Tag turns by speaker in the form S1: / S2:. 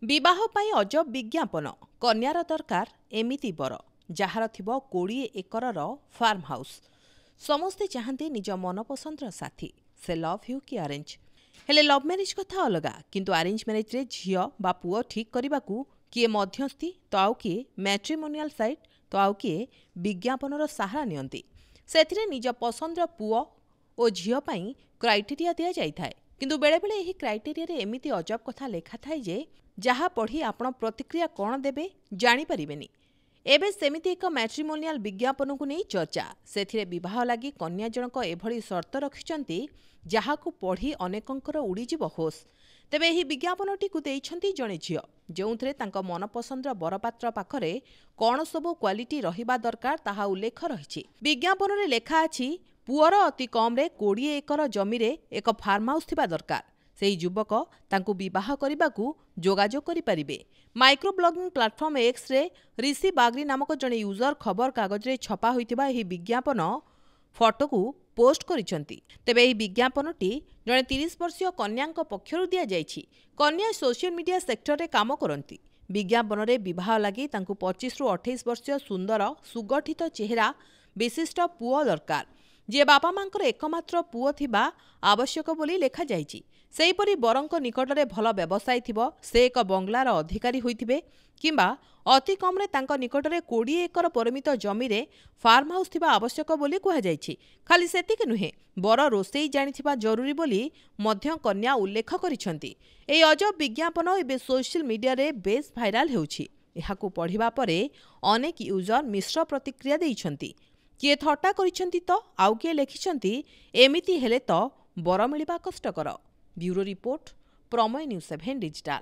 S1: विवाह पाई अजब विज्ञापन कन्यार दरकार एमिति बर जार थिबो 20 एकरर फार्म हाउस। समस्ते चाहते निज मनपसंदर साथी से लव यू कि अरेंज हेले लव मैरिज कथा अलगा किंतु अरेंज मैरिज रे झियो बा पुओ ठीक करबाकू किए मध्यस्थी तो आउ किए मैट्रिमोनियल साइट तो आउ किए विज्ञापनर सहारा नियंती सेथिरे निज पसंदर पुओ ओ झियो पाई क्राइटेरिया दिया जाय थाए किंतु बेले बेले एही क्राइटेरिया रे एमिति अजब कथा लेखा थाए जे जहा पढ़ी आपण प्रतिक्रिया कौन देबे जानी परिबेनी। एबे सेमिति एक मैट्रिमोनियल विज्ञापन को नहीं चर्चा सेथिरे विवाह लगी कन्या जनक एभली शर्त रखिचंती जहाकू पढ़ी अनेकंकर उड़ीजीव होश। तेबे एही विज्ञापनटी को देइछंती जणे झियो जोंथरे तांको मनपसंदर बरपात्र पाखरे कौन सबु क्वालिटी रहिबा दरकार ताहा उल्लेख रहिछि। विज्ञापन रे लेखा अछि पुअर अति कम रे 20 एकर जमी रे एक फार्म हाउस थिबा दरकार। सेही युवक तांकु विवाह करबाकू जोगाजोग करि परिबे। Micro blogging platform X ray ऋषि बागरी नामक जणे यूजर खबर कागज रे छपा होइतिबा एही विज्ञापन फोटो को पोस्ट करिसंती। तेबे एही विज्ञापनटी जणे 30 वर्षीय कन्याक पक्षरु दिया जाइछि। कन्या सोशल मीडिया सेक्टर रे काम करंती। विज्ञापन रे विवाह लागि तांकु 25 रु 28 वर्षीय सुंदर सुगठित चेहरा विशिष्ट पुओ दरकार जे बापा मांकर एकमात्र पुओ थिबा आवश्यक बोली लेखा जाइछि। सेहीपरि बरंक निकटरे भल व्यवसाय थिबो से एक बंगलार अधिकारी होइथिबे किंबा अति कमरे तांक निकटरे 20 एकर परिमित जमी रे फार्म हाउस थिबा आवश्यक बोली कुहा जाइछि। खाली सेतिक नुहे बर रोसेई जानिथिबा जरूरी बोली मध्य कन्या उल्लेख करिसंती। एई अजब विज्ञापन एबे सोशल मीडिया रे बेस भाइराल हेउछि। एहाकू पढ़िबा परे अनेक यूजर मिश्र प्रतिक्रिया देइछंती। किए थट्टा करिसंती तो आउ किए लेखिसंती एमिति हेले तो बर मिलिबा कष्टकर। ब्यूरो रिपोर्ट प्रमेय न्यूज 7 डिजिटल।